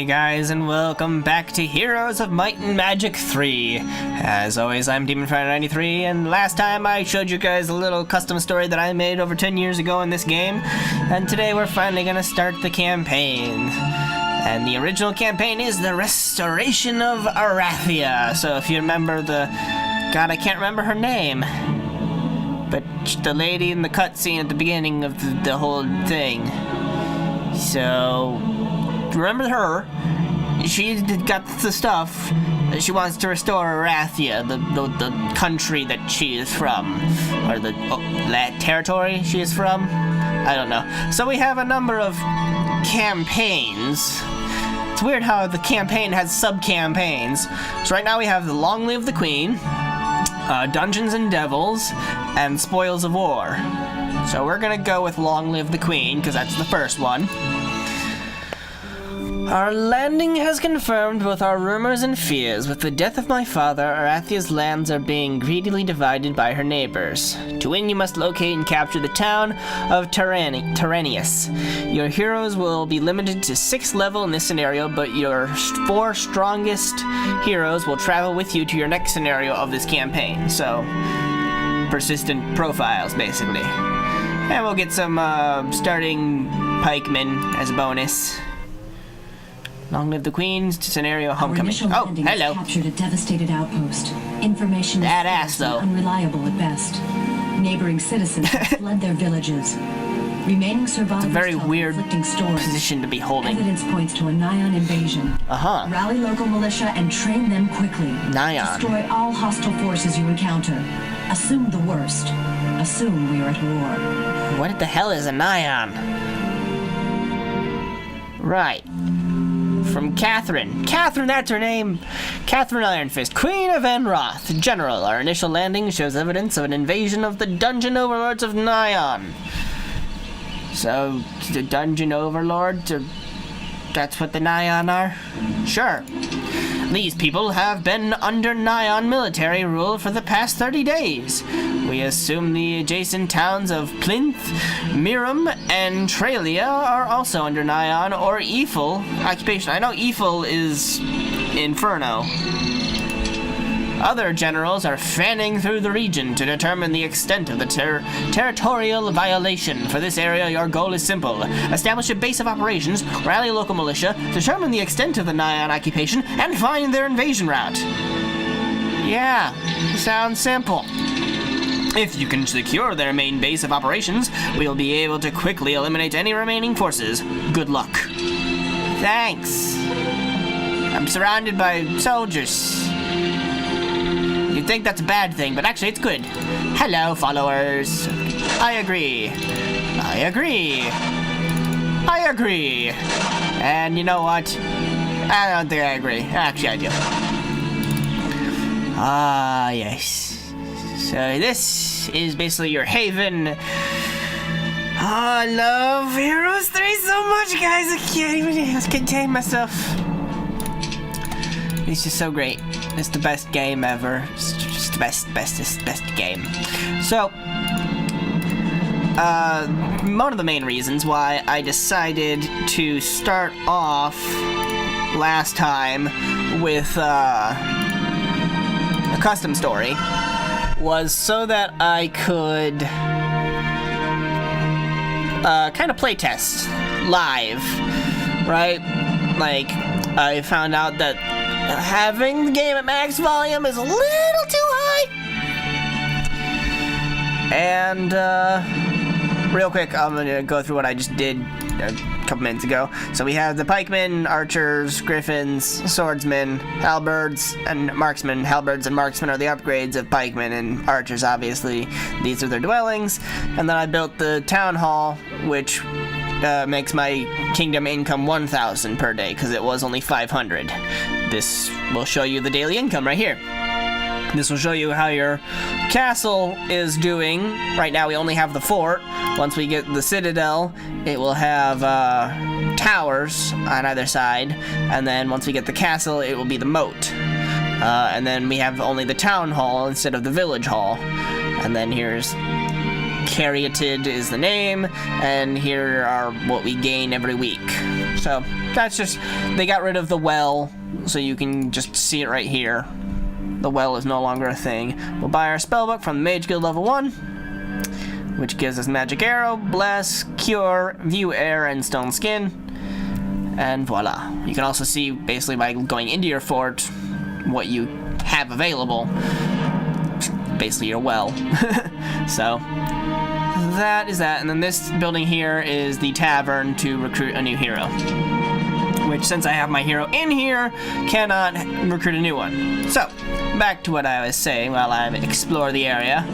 guys, and welcome back to Heroes of Might and Magic 3. As always, I'm DemonFighter93, and last time I showed you guys a little custom story that I made over 10 years ago in this game, and today we're finally gonna start the campaign. And the original campaign is the Restoration of Erathia. So if you remember God, I can't remember her name, but the lady in the cutscene at the beginning of the whole thing. So remember her. She got the stuff that she wants to restore Erathia, the country that she is from, or the territory she is from. I don't know. So we have a number of campaigns. It's weird how the campaign has sub-campaigns. So right now we have the Long Live the Queen, Dungeons and Devils, and Spoils of War. So we're gonna go with Long Live the Queen, because that's the first one. Our landing has confirmed both our rumors and fears. With the death of my father, Erathia's lands are being greedily divided by her neighbors. To win, you must locate and capture the town of Tyrannus. Your heroes will be limited to 6th level in this scenario, but your 4 strongest heroes will travel with you to your next scenario of this campaign. So, persistent profiles, basically. And we'll get some starting pikemen as a bonus. Long live the Queen, scenario homecoming. Oh, hello. Captured a devastated outpost. Information is though unreliable at best. Neighboring citizens have fled their villages. Remaining survivors it's a very weird stories. position to be holding. Evidence points to a Nighon invasion. Rally local militia and train them quickly. Nighon. Destroy all hostile forces you encounter. Assume the worst. Assume we are at war. What the hell is a Nighon? Right. From Catherine. Catherine, that's her name. Catherine Ironfist, Queen of Enroth. General, our initial landing shows evidence of an invasion of the dungeon overlords of Nighon. So, the dungeon overlords, that's what the Nighon are? Sure. These people have been under Nighon military rule for the past 30 days. We assume the adjacent towns of Plinth, Miram, and Tralia are also under Nighon or Eiffel occupation. I know Eiffel is Inferno. Other generals are fanning through the region to determine the extent of the territorial violation. For this area, your goal is simple. Establish a base of operations, rally local militia, determine the extent of the Nighon occupation, and find their invasion route. Yeah, sounds simple. If you can secure their main base of operations, we'll be able to quickly eliminate any remaining forces. Good luck. Thanks. I'm surrounded by soldiers. You'd think that's a bad thing, but actually it's good. Hello, followers. I agree. I agree. I agree. And you know what? I don't think I agree. Actually, I do. Ah, yes. So this is basically your haven. Oh, I love Heroes 3 so much, guys. I can't even contain myself. It's just so great. It's the best game ever. It's just the best game. So, one of the main reasons why I decided to start off last time with a custom story was so that I could kind of playtest live, right? Like, I found out that having the game at max volume is a little too high. And, real quick, I'm gonna go through what I just did a couple minutes ago. So we have the pikemen, archers, griffins, swordsmen, halberds, and marksmen. Halberds and marksmen are the upgrades of pikemen, and archers, obviously, these are their dwellings. And then I built the town hall, which makes my kingdom income 1,000 per day, because it was only 500. This will show you the daily income right here. This will show you how your castle is doing. Right now we only have the fort. Once we get the citadel, it will have towers on either side. And then once we get the castle, it will be the moat. And then we have only the town hall instead of the village hall. And then here's Caryatid is the name, and here are what we gain every week. So that's just, they got rid of the well, so you can just see it right here. The well is no longer a thing. We'll buy our spellbook from the Mage Guild level 1, which gives us Magic Arrow, Bless, Cure, View Air, and Stone Skin. And voila. You can also see, basically by going into your fort, what you have available. Basically your well. So that is that. And then this building here is the tavern to recruit a new hero. Which, since I have my hero in here, cannot recruit a new one. So, back to what I was saying while I explore the area.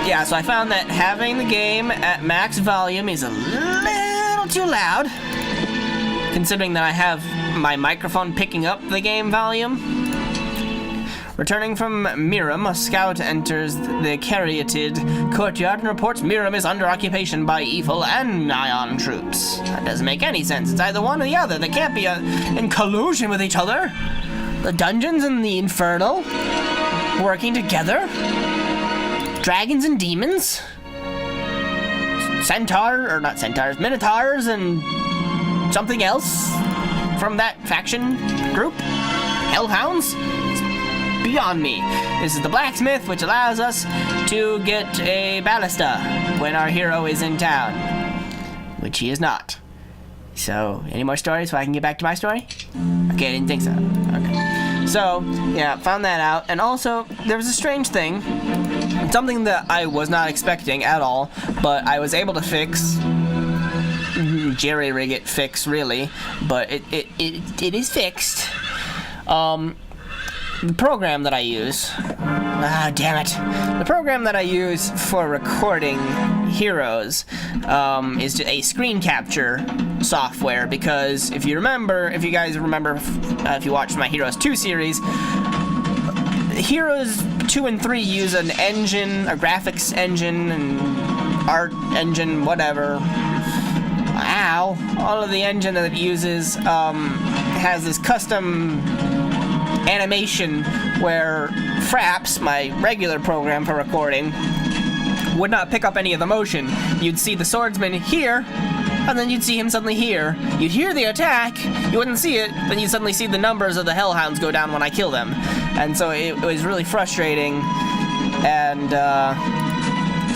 Yeah, so I found that having the game at max volume is a little too loud, considering that I have my microphone picking up the game volume. Returning from Miram, a scout enters the caryatid courtyard and reports Miram is under occupation by evil and Nighon troops. That doesn't make any sense. It's either one or the other. They can't be in collusion with each other. The dungeons and the infernal working together? Dragons and demons? Not centaurs, minotaurs and something else from that faction group? Hellhounds? Beyond me. This is the blacksmith, which allows us to get a ballista when our hero is in town, which he is not. So, any more stories so I can get back to my story? Okay, I didn't think so. Okay. So, yeah, found that out. And also, there was a strange thing. Something that I was not expecting at all, but I was able to fix. Jerry-rig it fix, really. But it is fixed. The program that I use... damn it. The program that I use for recording heroes is a screen capture software, because if you guys remember, if you watched my Heroes 2 series, Heroes 2 and 3 use an engine, a graphics engine, and art engine, whatever. Ow. All of the engine that it uses has this custom animation where Fraps, my regular program for recording, would not pick up any of the motion. You'd see the swordsman here, and then you'd see him suddenly here. You'd hear the attack, you wouldn't see it, then you'd suddenly see the numbers of the hellhounds go down when I kill them. And so it was really frustrating, and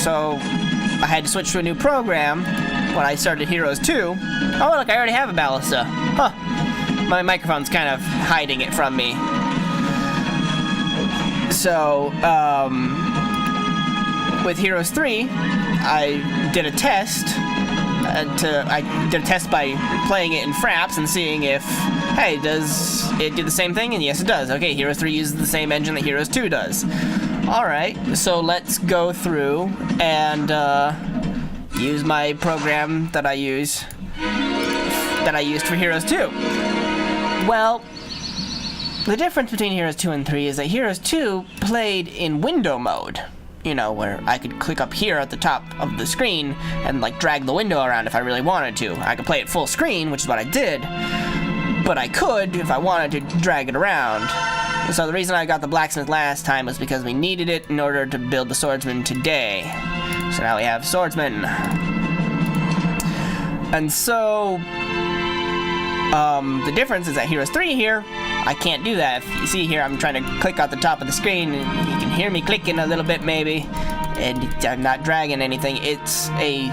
so I had to switch to a new program when I started Heroes 2. Oh, look, I already have a ballista. Huh. My microphone's kind of hiding it from me. So, with Heroes 3, I did a test. I did a test by playing it in Fraps and seeing if, hey, does it do the same thing? And yes, it does. Okay, Heroes 3 uses the same engine that Heroes 2 does. Alright, so let's go through and use my program that I used for Heroes 2. Well, the difference between Heroes 2 and 3 is that Heroes 2 played in window mode. You know, where I could click up here at the top of the screen and, like, drag the window around if I really wanted to. I could play it full screen, which is what I did, but I could, if I wanted to, drag it around. So the reason I got the blacksmith last time was because we needed it in order to build the swordsman today. So now we have swordsman. And so, the difference is that Heroes 3 here, I can't do that. If you see here, I'm trying to click at the top of the screen, and you can hear me clicking a little bit maybe, and I'm not dragging anything. It's a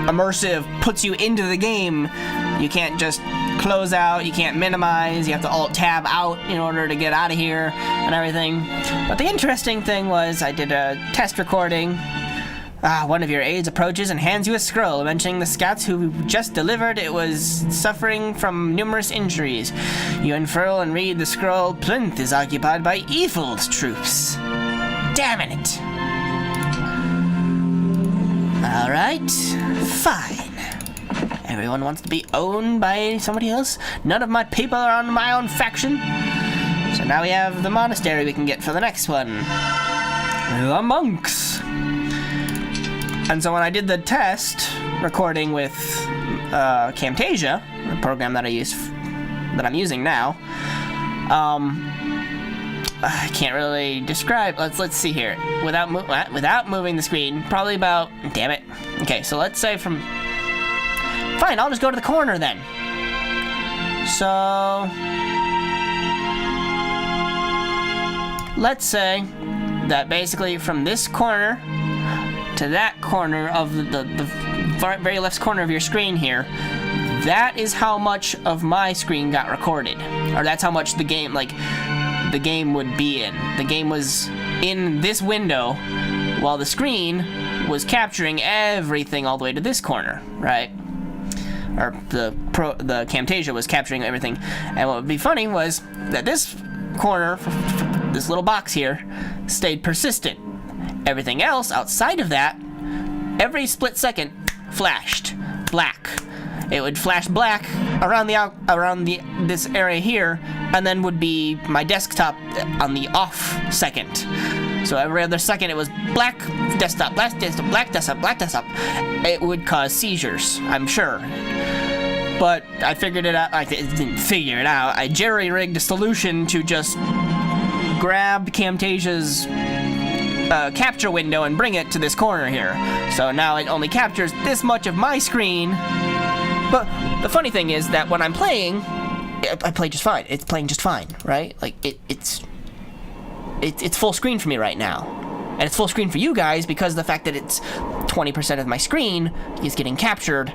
immersive, puts you into the game. You can't just close out, you can't minimize, you have to Alt-Tab out in order to get out of here and everything. But the interesting thing was I did a test recording. One of your aides approaches and hands you a scroll mentioning the scouts who just delivered it was suffering from numerous injuries. You unfurl and read the scroll. Plinth is occupied by evil's troops. Damn it. Alright, fine. Everyone wants to be owned by somebody else. None of my people are on my own faction. So now we have the monastery we can get for the next one. The monks. And so when I did the test recording with Camtasia, the program that I'm using now, I can't really describe. Let's see here. Without moving the screen, probably about. Damn it. Okay, so let's say from Fine, I'll just go to the corner then. So... let's say that basically from this corner to that corner of the very left corner of your screen here, that is how much of my screen got recorded. Or that's how much the game, like, the game would be in. The game was in this window while the screen was capturing everything all the way to this corner, right? Or the Camtasia was capturing everything. And what would be funny was that this corner, this little box here, stayed persistent. Everything else outside of that, every split second, flashed black. It would flash black around this area here, and then would be my desktop on the off second. So every other second it was black desktop, black desktop, black desktop, black desktop. It would cause seizures, I'm sure. But I figured it out. I didn't figure it out. I jerry-rigged a solution to just grab Camtasia's capture window and bring it to this corner here. So now it only captures this much of my screen. But the funny thing is that when I'm playing, I play just fine. It's playing just fine, right? Like it's full screen for me right now, and it's full screen for you guys because of the fact that it's 20% of my screen is getting captured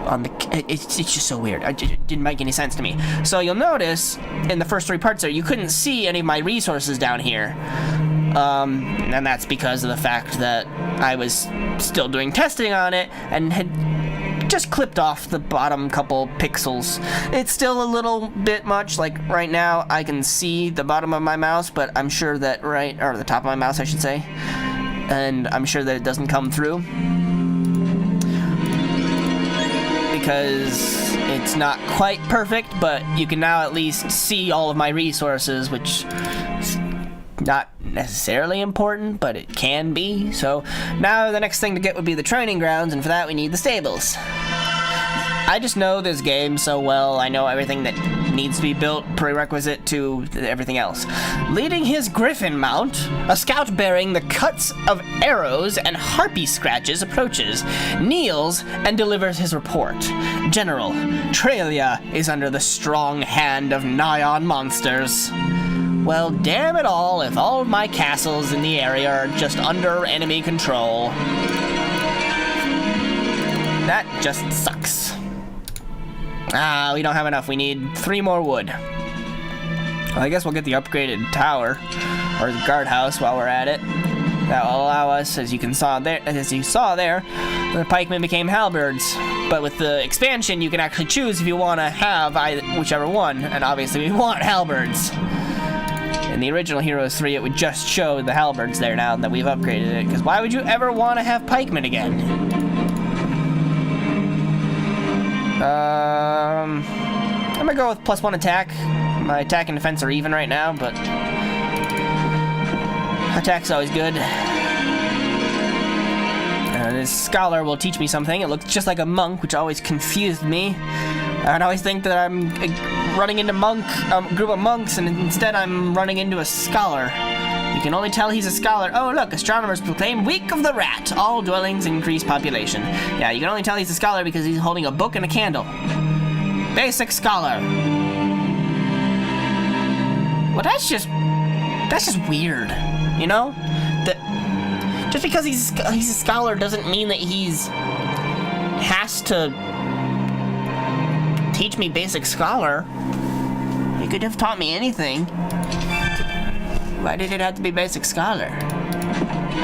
on the. It's just so weird. It didn't make any sense to me. So you'll notice in the first 3 parts there, you couldn't see any of my resources down here. And that's because of the fact that I was still doing testing on it and had just clipped off the bottom couple pixels. It's still a little bit much. Like right now I can see the bottom of my mouse, but I'm sure that or the top of my mouse I should say, and I'm sure that it doesn't come through because it's not quite perfect, but you can now at least see all of my resources, which is not necessarily important, but it can be. So now the next thing to get would be the training grounds, and for that we need the stables. I just know this game so well. I know everything that needs to be built, prerequisite to everything else. Leading his griffin mount, a scout bearing the cuts of arrows and harpy scratches approaches, kneels, and delivers his report. General, Tralia is under the strong hand of Nighon monsters. Well, damn it all, if all of my castles in the area are just under enemy control. That just sucks. Ah, we don't have enough. We need 3 more wood. Well, I guess we'll get the upgraded tower, or the guardhouse while we're at it. That will allow us, as you saw there, the pikemen became halberds. But with the expansion, you can actually choose if you want to have whichever one, and obviously we want halberds. In the original Heroes 3, it would just show the halberds there now that we've upgraded it, because why would you ever want to have pikemen again? I'm gonna go with +1 attack. My attack and defense are even right now, but attack's always good. This scholar will teach me something. It looks just like a monk, which always confused me. I'd always think that I'm running into a group of monks, and instead I'm running into a scholar. You can only tell he's a scholar. Oh, look, astronomers proclaim Week of the Rat. All dwellings increase population. Yeah, you can only tell he's a scholar because he's holding a book and a candle. Basic scholar. Well, that's just weird, you know? Just because he's a scholar doesn't mean that has to teach me basic scholar. He could have taught me anything. Why did it have to be basic scholar?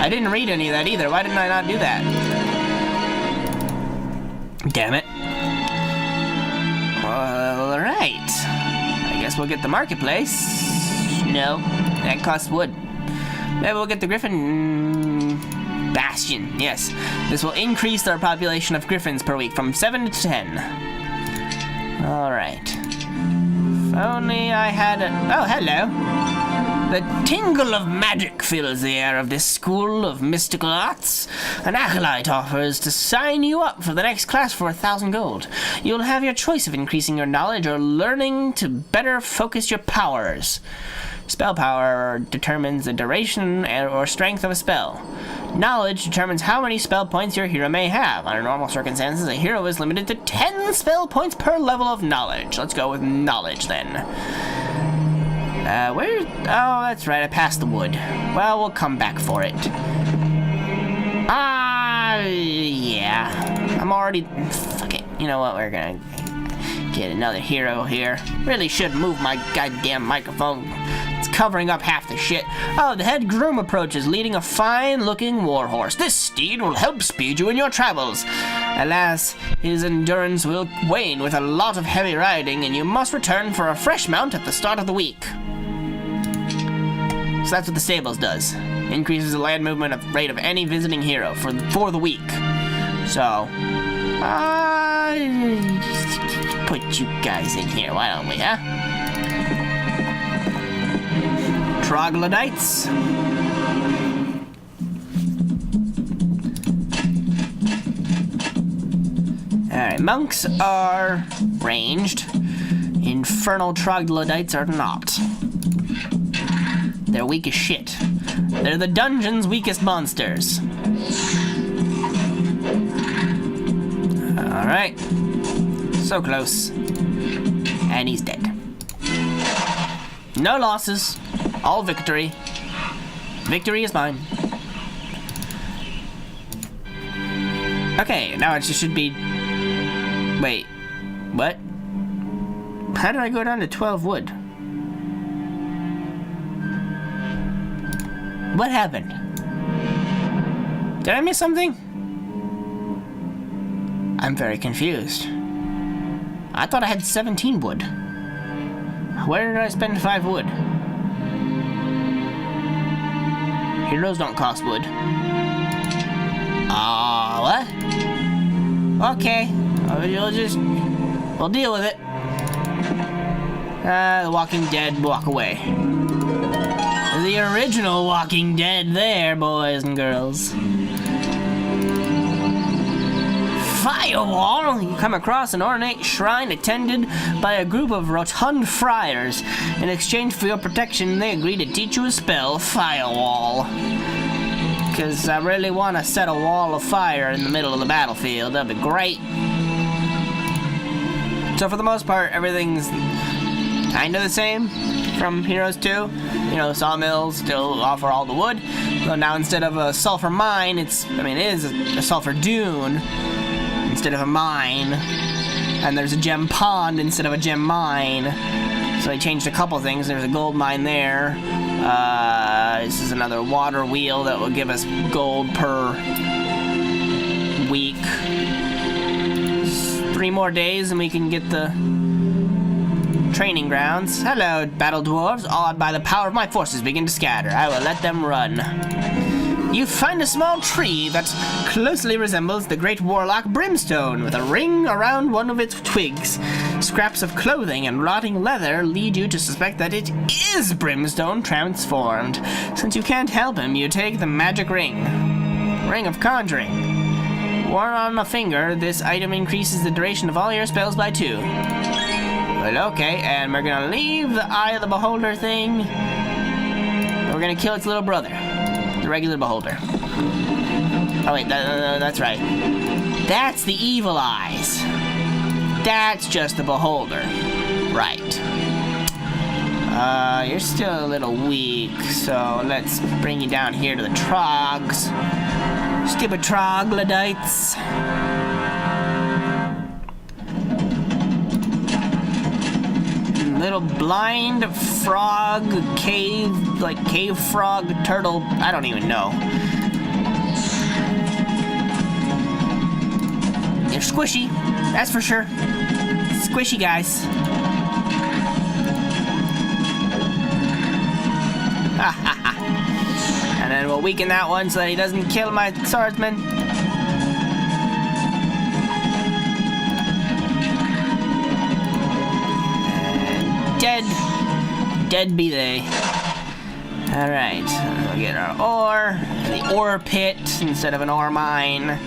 I didn't read any of that either. Why didn't I not do that? Damn it. All right. I guess we'll get the marketplace. No, that costs wood. Maybe we'll get the Griffin Bastion. Yes, this will increase our population of griffins per week from 7 to 10. All right. If only I had a... Oh, hello. The tingle of magic fills the air of this school of mystical arts. An acolyte offers to sign you up for the next class for 1,000 gold. You'll have your choice of increasing your knowledge or learning to better focus your powers. Spell power determines the duration or strength of a spell. Knowledge determines how many spell points your hero may have. Under normal circumstances, a hero is limited to 10 spell points per level of knowledge. Let's go with knowledge then. Where? Oh, that's right, I passed the wood. Well, we'll come back for it. Yeah. I'm already... Fuck it. You know what, we're gonna get another hero here. Really should move my goddamn microphone. It's covering up half the shit. Oh, the head groom approaches, leading a fine-looking warhorse. This steed will help speed you in your travels. Alas, his endurance will wane with a lot of heavy riding, and you must return for a fresh mount at the start of the week. So that's what the stables does. Increases the land movement rate of any visiting hero for the week. So, put you guys in here, why don't we, huh? Troglodytes. Alright, monks are ranged. Infernal troglodytes are not. They're weak as shit. They're the dungeon's weakest monsters. Alright. So close. And he's dead. No losses. All victory. Victory is mine. Okay, now it just should be... Wait. What? How did I go down to 12 wood? What happened? Did I miss something? I'm very confused. I thought I had 17 wood. Where did I spend 5 wood? Heroes don't cost wood. What? Okay. We'll deal with it. The Walking Dead walk away. The original Walking Dead there, boys and girls. Firewall! You come across an ornate shrine attended by a group of rotund friars. In exchange for your protection, they agree to teach you a spell, Firewall. Because I really want to set a wall of fire in the middle of the battlefield. That'd be great. So for the most part, everything's kind of the same from Heroes 2. You know, sawmills still offer all the wood. So now instead of a sulfur mine, it is a sulfur dune instead of a mine. And there's a gem pond instead of a gem mine. So they changed a couple things. There's a gold mine there. This is another water wheel that will give us gold per week. 3 more days and we can get the training grounds. Hello, battle dwarves. Awed by the power of my forces, begin to scatter. I will let them run. You find a small tree that closely resembles the great warlock Brimstone, with a ring around one of its twigs. Scraps of clothing and rotting leather lead you to suspect that it is Brimstone transformed. Since you can't help him, you take the magic ring. Ring of Conjuring. Worn on a finger, this item increases the duration of all your spells by 2. Well, okay, and we're gonna leave the Eye of the Beholder thing. We're gonna kill its little brother, the regular Beholder. Oh wait, that's right. That's the Evil Eyes. That's just the Beholder. Right. You're still a little weak, so let's bring you down here to the Trogs. Stupid troglodytes. Little blind frog, cave frog, turtle, I don't even know. They're squishy, that's for sure. Squishy guys. Ha ha ha. And then we'll weaken that one so that he doesn't kill my swordsman. And dead. Dead be they. Alright, we'll get our ore. The ore pit instead of an ore mine.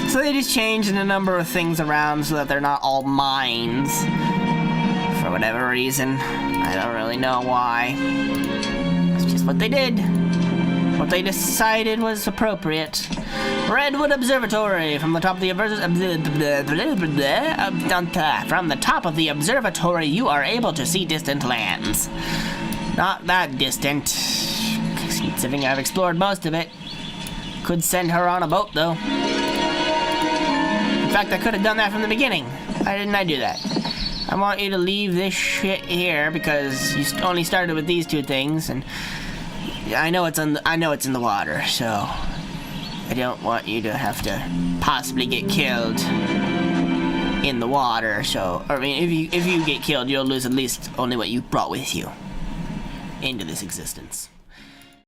So they just changed a number of things around so that they're not all mines. For whatever reason. I don't really know why. It's just what they did. What they decided was appropriate. Redwood Observatory. From the top of the observatory, you are able to see distant lands. Not that distant, considering I've explored most of it. Could send her on a boat, though. In fact, I could have done that from the beginning. Why didn't I do that? I want you to leave this shit here because you only started with these two things, and I know it's in the water, so I don't want you to have to possibly get killed in the water. So, I mean, if you get killed, you'll lose at least only what you brought with you into this existence.